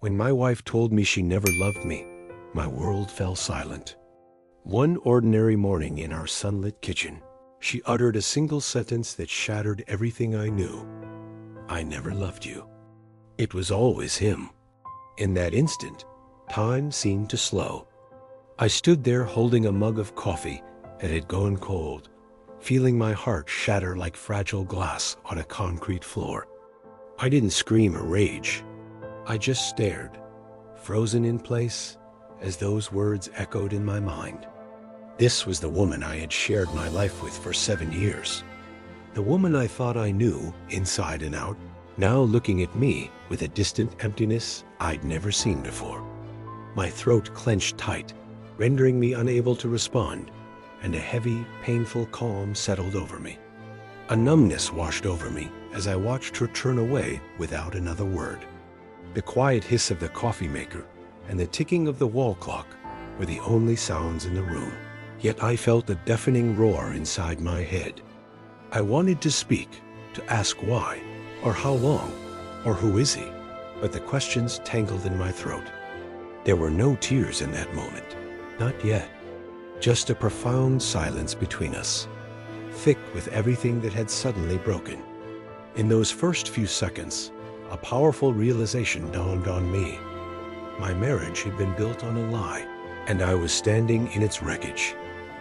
When my wife told me she never loved me, my world fell silent. One ordinary morning in our sunlit kitchen, she uttered a single sentence that shattered everything I knew. I never loved you. It was always him. In that instant, time seemed to slow. I stood there holding a mug of coffee that had gone cold, feeling my heart shatter like fragile glass on a concrete floor. I didn't scream or rage. I just stared, frozen in place, as those words echoed in my mind. This was the woman I had shared my life with for 7 years. The woman I thought I knew inside and out, now looking at me with a distant emptiness I'd never seen before. My throat clenched tight, rendering me unable to respond, and a heavy, painful calm settled over me. A numbness washed over me as I watched her turn away without another word. The quiet hiss of the coffee maker and the ticking of the wall clock were the only sounds in the room. Yet I felt a deafening roar inside my head. I wanted to speak, to ask why, or how long, or who is he, but the questions tangled in my throat. There were no tears in that moment, not yet. Just a profound silence between us, thick with everything that had suddenly broken. In those first few seconds, a powerful realization dawned on me. My marriage had been built on a lie, and I was standing in its wreckage,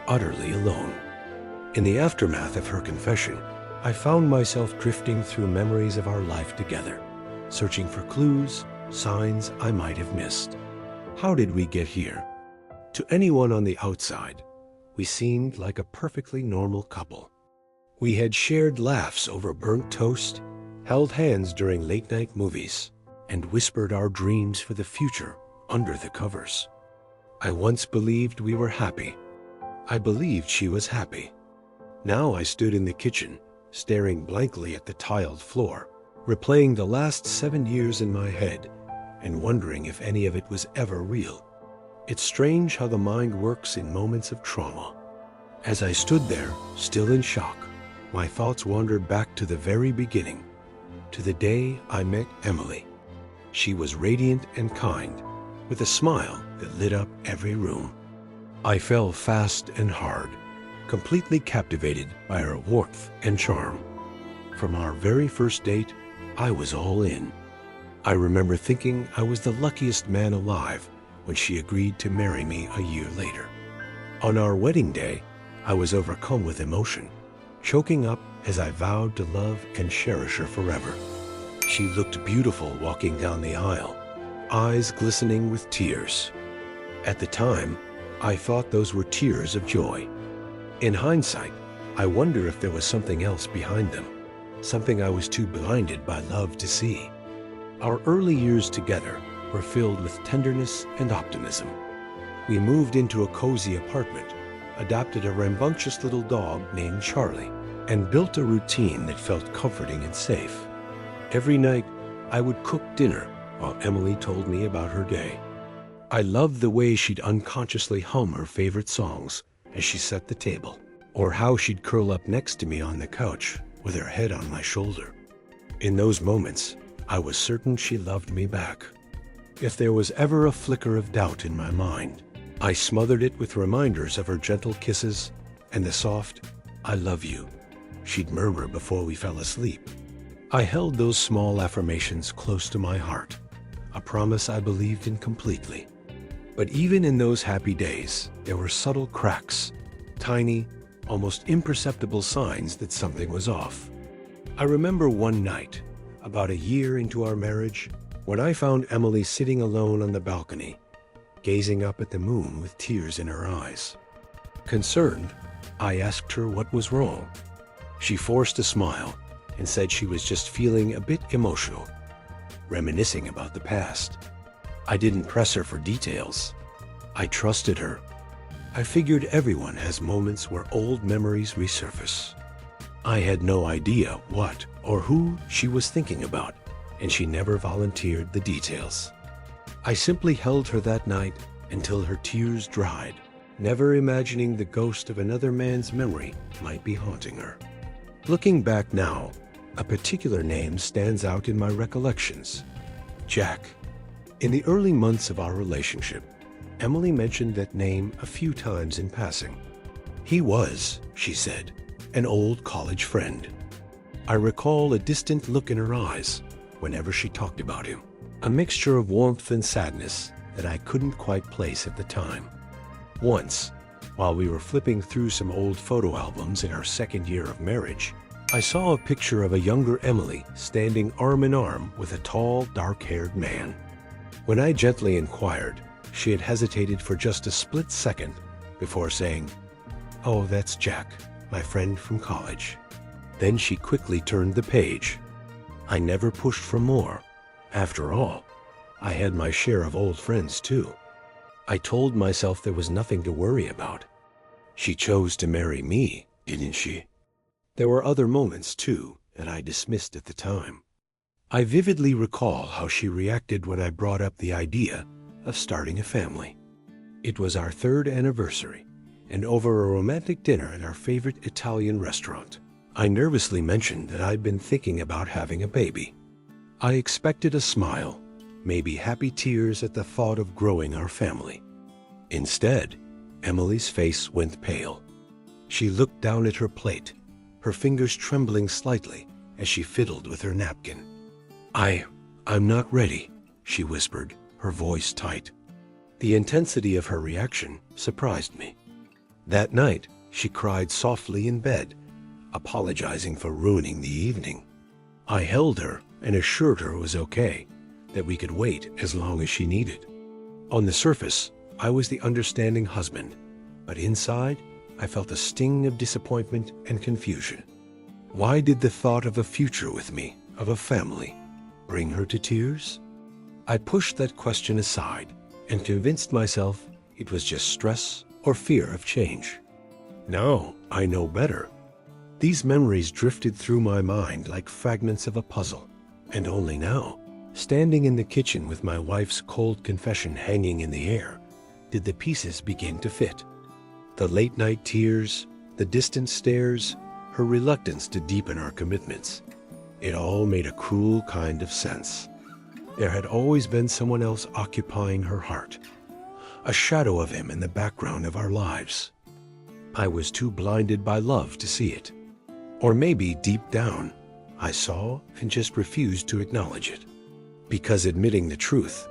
utterly alone. In the aftermath of her confession, I found myself drifting through memories of our life together, searching for clues, signs I might have missed. How did we get here? To anyone on the outside, we seemed like a perfectly normal couple. We had shared laughs over burnt toast, held hands during late-night movies, and whispered our dreams for the future under the covers. I once believed we were happy. I believed she was happy. Now I stood in the kitchen, staring blankly at the tiled floor, replaying the last 7 years in my head, and wondering if any of it was ever real. It's strange how the mind works in moments of trauma. As I stood there, still in shock, my thoughts wandered back to the very beginning, to the day I met Emily. She was radiant and kind, with a smile that lit up every room. I fell fast and hard, completely captivated by her warmth and charm. From our very first date, I was all in. I remember thinking I was the luckiest man alive when she agreed to marry me a year later. On our wedding day, I was overcome with emotion, choking up as I vowed to love and cherish her forever. She looked beautiful walking down the aisle, eyes glistening with tears. At the time, I thought those were tears of joy. In hindsight, I wonder if there was something else behind them, something I was too blinded by love to see. Our early years together were filled with tenderness and optimism. We moved into a cozy apartment, adopted a rambunctious little dog named Charlie, and built a routine that felt comforting and safe. Every night, I would cook dinner while Emily told me about her day. I loved the way she'd unconsciously hum her favorite songs as she set the table, or how she'd curl up next to me on the couch with her head on my shoulder. In those moments, I was certain she loved me back. If there was ever a flicker of doubt in my mind, I smothered it with reminders of her gentle kisses and the soft, "I love you," she'd murmur before we fell asleep. I held those small affirmations close to my heart, a promise I believed in completely. But even in those happy days, there were subtle cracks, tiny, almost imperceptible signs that something was off. I remember one night, about a year into our marriage, when I found Emily sitting alone on the balcony, gazing up at the moon with tears in her eyes. Concerned, I asked her what was wrong. She forced a smile and said she was just feeling a bit emotional, reminiscing about the past. I didn't press her for details. I trusted her. I figured everyone has moments where old memories resurface. I had no idea what or who she was thinking about, and she never volunteered the details. I simply held her that night until her tears dried, never imagining the ghost of another man's memory might be haunting her. Looking back now, a particular name stands out in my recollections: Jack. In the early months of our relationship, Emily mentioned that name a few times in passing. He was, she said, an old college friend. I recall a distant look in her eyes whenever she talked about him, a mixture of warmth and sadness that I couldn't quite place at the time. Once, while we were flipping through some old photo albums in our second year of marriage, I saw a picture of a younger Emily standing arm in arm with a tall, dark-haired man. When I gently inquired, she had hesitated for just a split second before saying, "Oh, that's Jack, my friend from college." Then she quickly turned the page. I never pushed for more. After all, I had my share of old friends too. I told myself there was nothing to worry about. She chose to marry me, didn't she? There were other moments too that I dismissed at the time. I vividly recall how she reacted when I brought up the idea of starting a family. It was our 3rd anniversary, and over a romantic dinner at our favorite Italian restaurant, I nervously mentioned that I'd been thinking about having a baby. I expected a smile, maybe happy tears at the thought of growing our family. Instead, Emily's face went pale. She looked down at her plate, her fingers trembling slightly as she fiddled with her napkin. I'm not ready," she whispered, her voice tight. The intensity of her reaction surprised me. That night, she cried softly in bed, apologizing for ruining the evening. I held her and assured her it was okay, that we could wait as long as she needed. On the surface, I was the understanding husband, but inside, I felt a sting of disappointment and confusion. Why did the thought of a future with me, of a family, bring her to tears? I pushed that question aside and convinced myself it was just stress or fear of change. Now I know better. These memories drifted through my mind like fragments of a puzzle, and only now, standing in the kitchen with my wife's cold confession hanging in the air, did the pieces begin to fit. The late-night tears, the distant stares, her reluctance to deepen our commitments. It all made a cruel kind of sense. There had always been someone else occupying her heart, a shadow of him in the background of our lives. I was too blinded by love to see it. Or maybe deep down, I saw and just refused to acknowledge it. Because admitting the truth,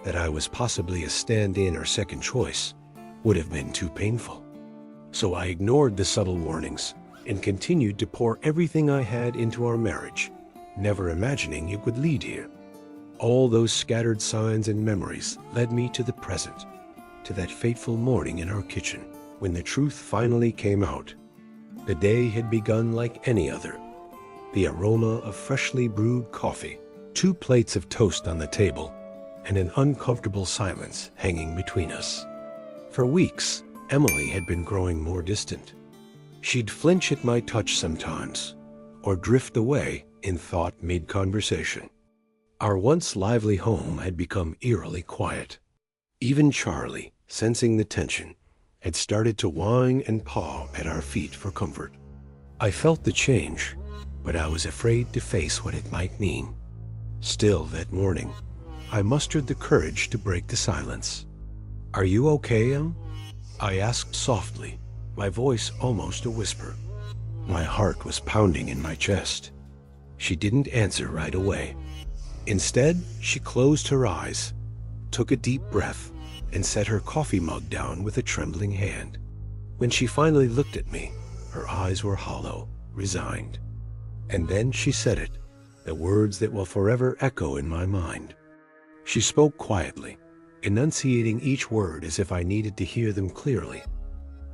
that I was possibly a stand-in or second choice, would have been too painful. So I ignored the subtle warnings and continued to pour everything I had into our marriage, never imagining it would lead here. All those scattered signs and memories led me to the present, to that fateful morning in our kitchen, when the truth finally came out. The day had begun like any other. The aroma of freshly brewed coffee, 2 plates of toast on the table, and an uncomfortable silence hanging between us. For weeks, Emily had been growing more distant. She'd flinch at my touch sometimes, or drift away in thought mid-conversation. Our once lively home had become eerily quiet. Even Charlie, sensing the tension, had started to whine and paw at our feet for comfort. I felt the change, but I was afraid to face what it might mean. Still, that morning, I mustered the courage to break the silence. "Are you okay, Em?" I asked softly, my voice almost a whisper. My heart was pounding in my chest. She didn't answer right away. Instead, she closed her eyes, took a deep breath, and set her coffee mug down with a trembling hand. When she finally looked at me, her eyes were hollow, resigned. And then she said it, the words that will forever echo in my mind. She spoke quietly, enunciating each word as if I needed to hear them clearly.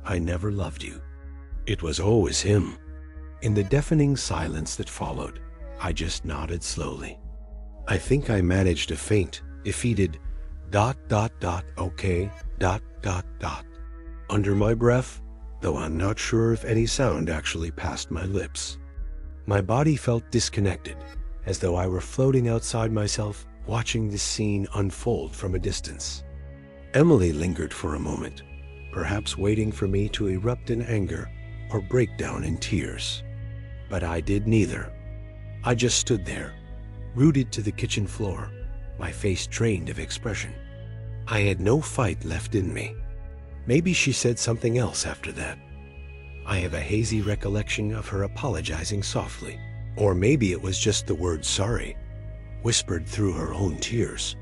"I never loved you." It was always him. In the deafening silence that followed, I just nodded slowly. I think I managed a faint, defeated, ... okay, ... under my breath, though I'm not sure if any sound actually passed my lips. My body felt disconnected, as though I were floating outside myself, watching this scene unfold from a distance. Emily lingered for a moment, perhaps waiting for me to erupt in anger or break down in tears. But I did neither. I just stood there, rooted to the kitchen floor, my face drained of expression. I had no fight left in me. Maybe she said something else after that. I have a hazy recollection of her apologizing softly. Or maybe it was just the word sorry, whispered through her own tears.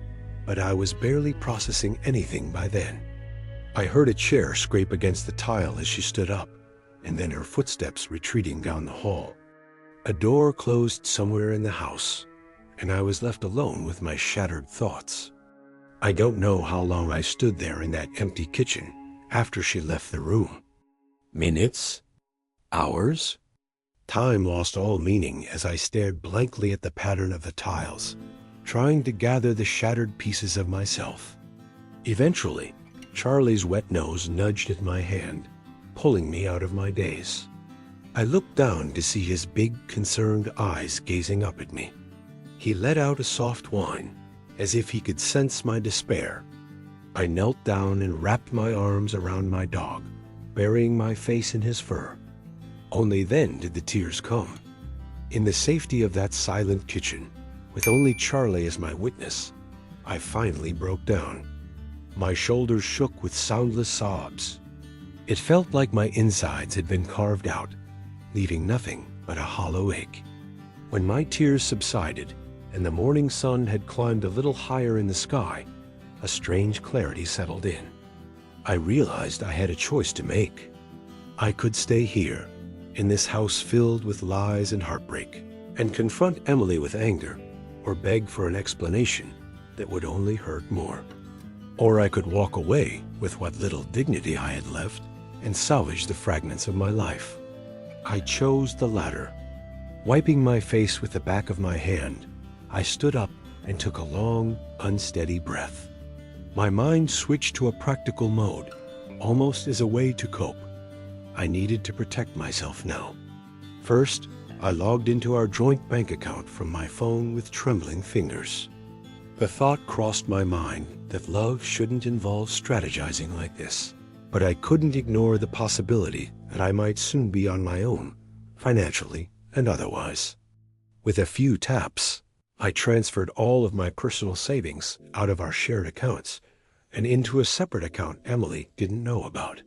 But I was barely processing anything by then. I heard a chair scrape against the tile as she stood up, and then her footsteps retreating down the hall. A door closed somewhere in the house, and I was left alone with my shattered thoughts. I don't know how long I stood there in that empty kitchen after she left the room. Minutes? Hours? Time lost all meaning as I stared blankly at the pattern of the tiles, trying to gather the shattered pieces of myself. Eventually, Charlie's wet nose nudged at my hand, pulling me out of my daze. I looked down to see his big, concerned eyes gazing up at me. He let out a soft whine, as if he could sense my despair. I knelt down and wrapped my arms around my dog, burying my face in his fur. Only then did the tears come. In the safety of that silent kitchen, with only Charlie as my witness, I finally broke down. My shoulders shook with soundless sobs. It felt like my insides had been carved out, leaving nothing but a hollow ache. When my tears subsided and the morning sun had climbed a little higher in the sky, a strange clarity settled in. I realized I had a choice to make. I could stay here, in this house filled with lies and heartbreak, and confront Emily with anger, or beg for an explanation that would only hurt more. Or I could walk away with what little dignity I had left and salvage the fragments of my life. I chose the latter. Wiping my face with the back of my hand, I stood up and took a long, unsteady breath. My mind switched to a practical mode, almost as a way to cope. I needed to protect myself now. First, I logged into our joint bank account from my phone with trembling fingers. The thought crossed my mind that love shouldn't involve strategizing like this, but I couldn't ignore the possibility that I might soon be on my own, financially and otherwise. With a few taps, I transferred all of my personal savings out of our shared accounts and into a separate account Emily didn't know about.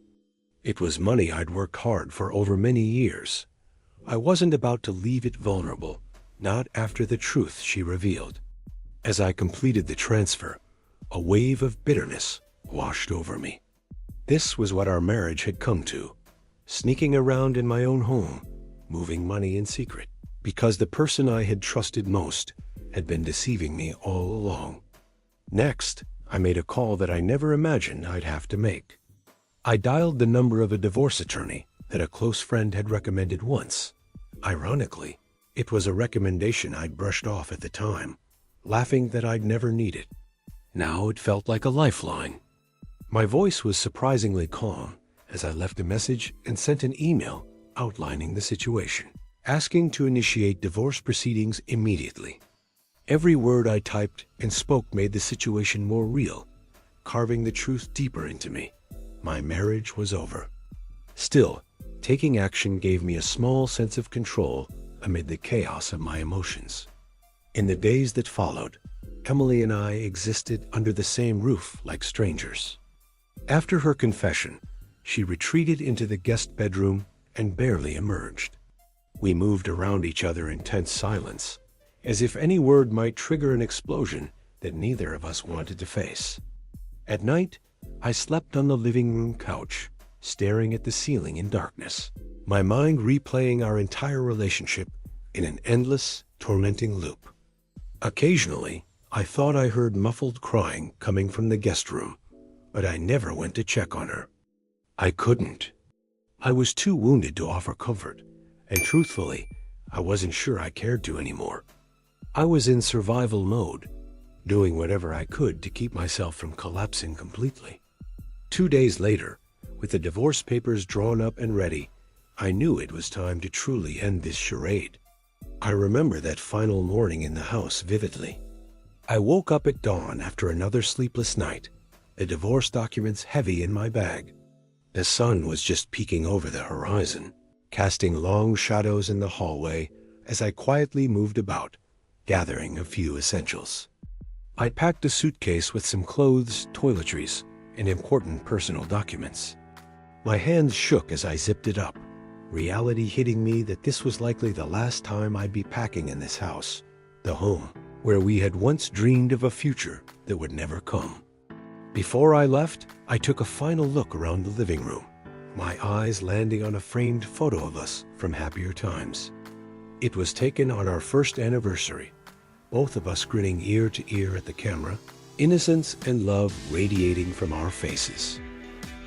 It was money I'd worked hard for over many years. I wasn't about to leave it vulnerable, not after the truth she revealed. As I completed the transfer, a wave of bitterness washed over me. This was what our marriage had come to, sneaking around in my own home, moving money in secret, because the person I had trusted most had been deceiving me all along. Next, I made a call that I never imagined I'd have to make. I dialed the number of a divorce attorney that a close friend had recommended once. Ironically, it was a recommendation I'd brushed off at the time, laughing that I'd never need it. Now it felt like a lifeline. My voice was surprisingly calm as I left a message and sent an email outlining the situation, asking to initiate divorce proceedings immediately. Every word I typed and spoke made the situation more real, carving the truth deeper into me. My marriage was over. Still, taking action gave me a small sense of control amid the chaos of my emotions. In the days that followed, Emily and I existed under the same roof like strangers. After her confession, she retreated into the guest bedroom and barely emerged. We moved around each other in tense silence, as if any word might trigger an explosion that neither of us wanted to face. At night, I slept on the living room couch, staring at the ceiling in darkness, my mind replaying our entire relationship in an endless, tormenting loop. Occasionally, I thought I heard muffled crying coming from the guest room, but I never went to check on her. I couldn't. I was too wounded to offer comfort, and truthfully, I wasn't sure I cared to anymore. I was in survival mode, doing whatever I could to keep myself from collapsing completely. 2 days later, with the divorce papers drawn up and ready, I knew it was time to truly end this charade. I remember that final morning in the house vividly. I woke up at dawn after another sleepless night, the divorce documents heavy in my bag. The sun was just peeking over the horizon, casting long shadows in the hallway as I quietly moved about, gathering a few essentials. I packed a suitcase with some clothes, toiletries, and important personal documents. My hands shook as I zipped it up, reality hitting me that this was likely the last time I'd be packing in this house, the home where we had once dreamed of a future that would never come. Before I left, I took a final look around the living room, my eyes landing on a framed photo of us from happier times. It was taken on our first anniversary, both of us grinning ear to ear at the camera, innocence and love radiating from our faces.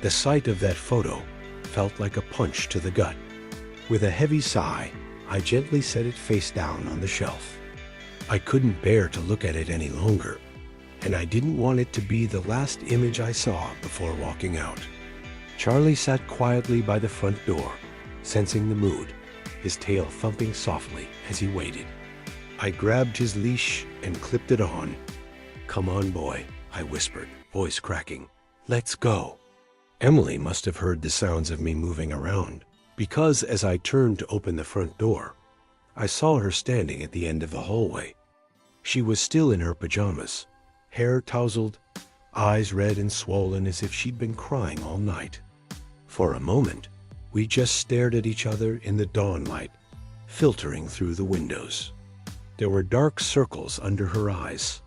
The sight of that photo felt like a punch to the gut. With a heavy sigh, I gently set it face down on the shelf. I couldn't bear to look at it any longer, and I didn't want it to be the last image I saw before walking out. Charlie sat quietly by the front door, sensing the mood, his tail thumping softly as he waited. I grabbed his leash and clipped it on. "Come on, boy," I whispered, voice cracking. "Let's go." Emily must have heard the sounds of me moving around, because as I turned to open the front door, I saw her standing at the end of the hallway. She was still in her pajamas, hair tousled, eyes red and swollen as if she'd been crying all night. For a moment, we just stared at each other in the dawn light, filtering through the windows. There were dark circles under her eyes.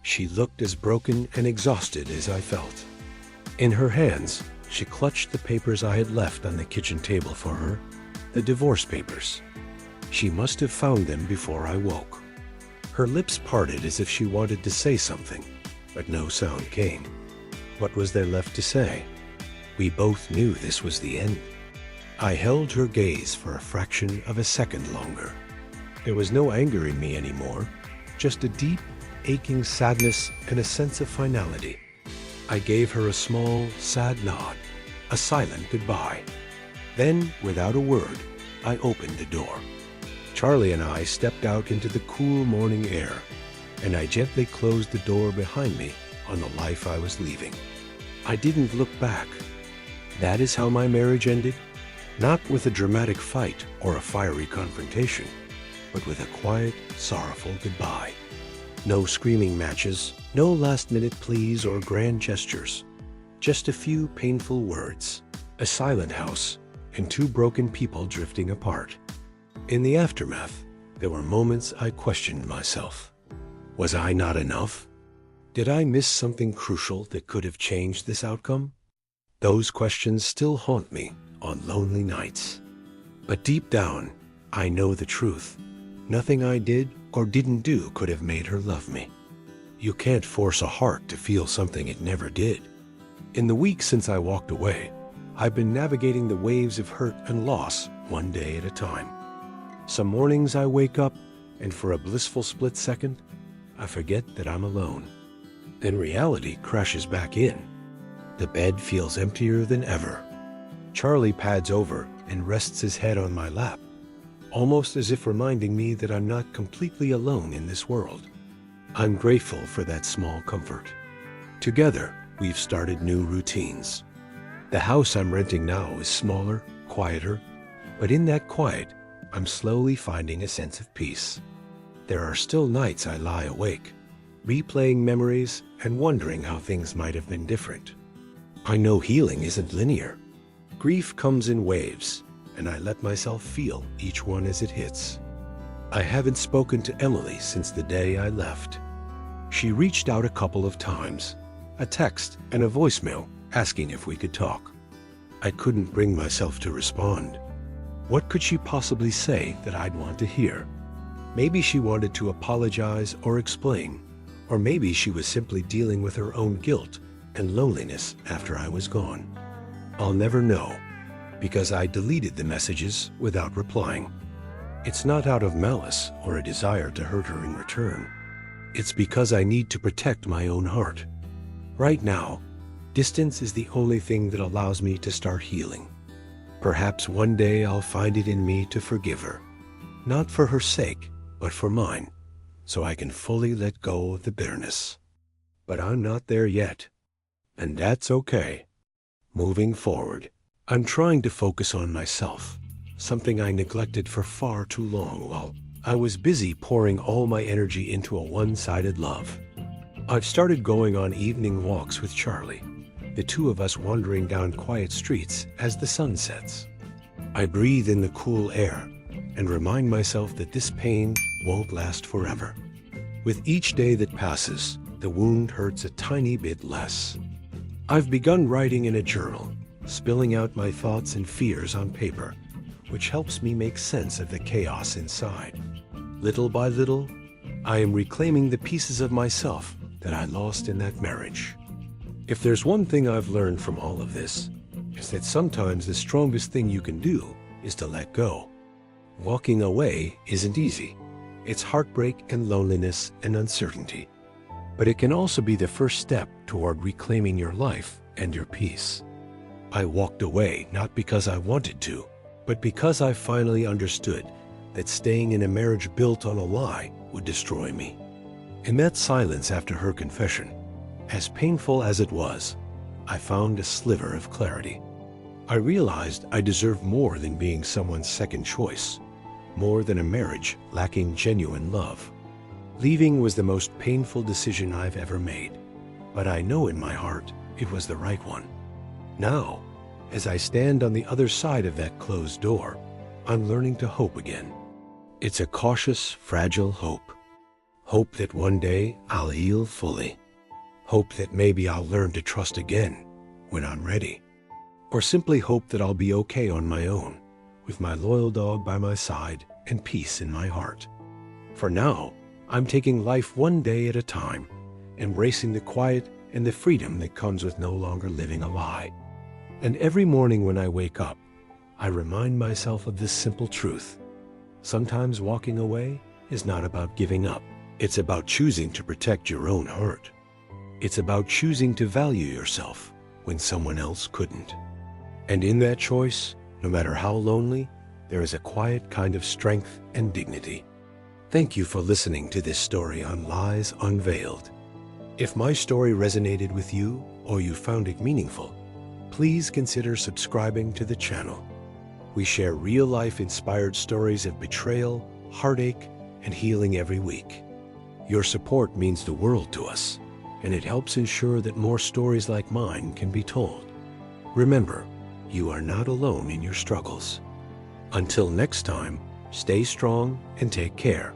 She looked as broken and exhausted as I felt. In her hands, she clutched the papers I had left on the kitchen table for her, the divorce papers. She must have found them before I woke. Her lips parted as if she wanted to say something, but no sound came. What was there left to say? We both knew this was the end. I held her gaze for a fraction of a second longer. There was no anger in me anymore, just a deep, aching sadness and a sense of finality. I gave her a small, sad nod, a silent goodbye. Then, without a word, I opened the door. Charlie and I stepped out into the cool morning air, and I gently closed the door behind me on the life I was leaving. I didn't look back. That is how my marriage ended, not with a dramatic fight or a fiery confrontation, but with a quiet, sorrowful goodbye. No screaming matches, no last-minute pleas or grand gestures. Just a few painful words, a silent house, and two broken people drifting apart. In the aftermath, there were moments I questioned myself. Was I not enough? Did I miss something crucial that could have changed this outcome? Those questions still haunt me on lonely nights. But deep down, I know the truth. Nothing I did or didn't do could have made her love me. You can't force a heart to feel something it never did. In the weeks since I walked away, I've been navigating the waves of hurt and loss one day at a time. Some mornings I wake up, and for a blissful split second, I forget that I'm alone. Then reality crashes back in. The bed feels emptier than ever. Charlie pads over and rests his head on my lap, almost as if reminding me that I'm not completely alone in this world. I'm grateful for that small comfort. Together, we've started new routines. The house I'm renting now is smaller, quieter, but in that quiet, I'm slowly finding a sense of peace. There are still nights I lie awake, replaying memories and wondering how things might have been different. I know healing isn't linear. Grief comes in waves, and I let myself feel each one as it hits. I haven't spoken to Emily since the day I left. She reached out a couple of times, a text and a voicemail asking if we could talk. I couldn't bring myself to respond. What could she possibly say that I'd want to hear? Maybe she wanted to apologize or explain, or maybe she was simply dealing with her own guilt and loneliness after I was gone. I'll never know, because I deleted the messages without replying. It's not out of malice or a desire to hurt her in return. It's because I need to protect my own heart. Right now, distance is the only thing that allows me to start healing. Perhaps one day I'll find it in me to forgive her, not for her sake, but for mine, so I can fully let go of the bitterness. But I'm not there yet, and that's okay. Moving forward, I'm trying to focus on myself, something I neglected for far too long while I was busy pouring all my energy into a one-sided love. I've started going on evening walks with Charlie, the two of us wandering down quiet streets as the sun sets. I breathe in the cool air and remind myself that this pain won't last forever. With each day that passes, the wound hurts a tiny bit less. I've begun writing in a journal, spilling out my thoughts and fears on paper, which helps me make sense of the chaos inside. Little by little, I am reclaiming the pieces of myself that I lost in that marriage. If there's one thing I've learned from all of this, it's that sometimes the strongest thing you can do is to let go. Walking away isn't easy. It's heartbreak and loneliness and uncertainty. But it can also be the first step toward reclaiming your life and your peace. I walked away not because I wanted to, but because I finally understood that staying in a marriage built on a lie would destroy me. In that silence after her confession, as painful as it was, I found a sliver of clarity. I realized I deserved more than being someone's second choice, more than a marriage lacking genuine love. Leaving was the most painful decision I've ever made, but I know in my heart it was the right one. Now, as I stand on the other side of that closed door, I'm learning to hope again. It's a cautious, fragile hope. Hope that one day I'll heal fully. Hope that maybe I'll learn to trust again when I'm ready. Or simply hope that I'll be okay on my own, with my loyal dog by my side and peace in my heart. For now, I'm taking life one day at a time, embracing the quiet and the freedom that comes with no longer living a lie. And every morning when I wake up, I remind myself of this simple truth. Sometimes walking away is not about giving up. It's about choosing to protect your own heart. It's about choosing to value yourself when someone else couldn't. And in that choice, no matter how lonely, there is a quiet kind of strength and dignity. Thank you for listening to this story on Lies Unveiled. If my story resonated with you or you found it meaningful, please consider subscribing to the channel. We share real-life inspired stories of betrayal, heartache, and healing every week. Your support means the world to us, and it helps ensure that more stories like mine can be told. Remember, you are not alone in your struggles. Until next time, stay strong and take care.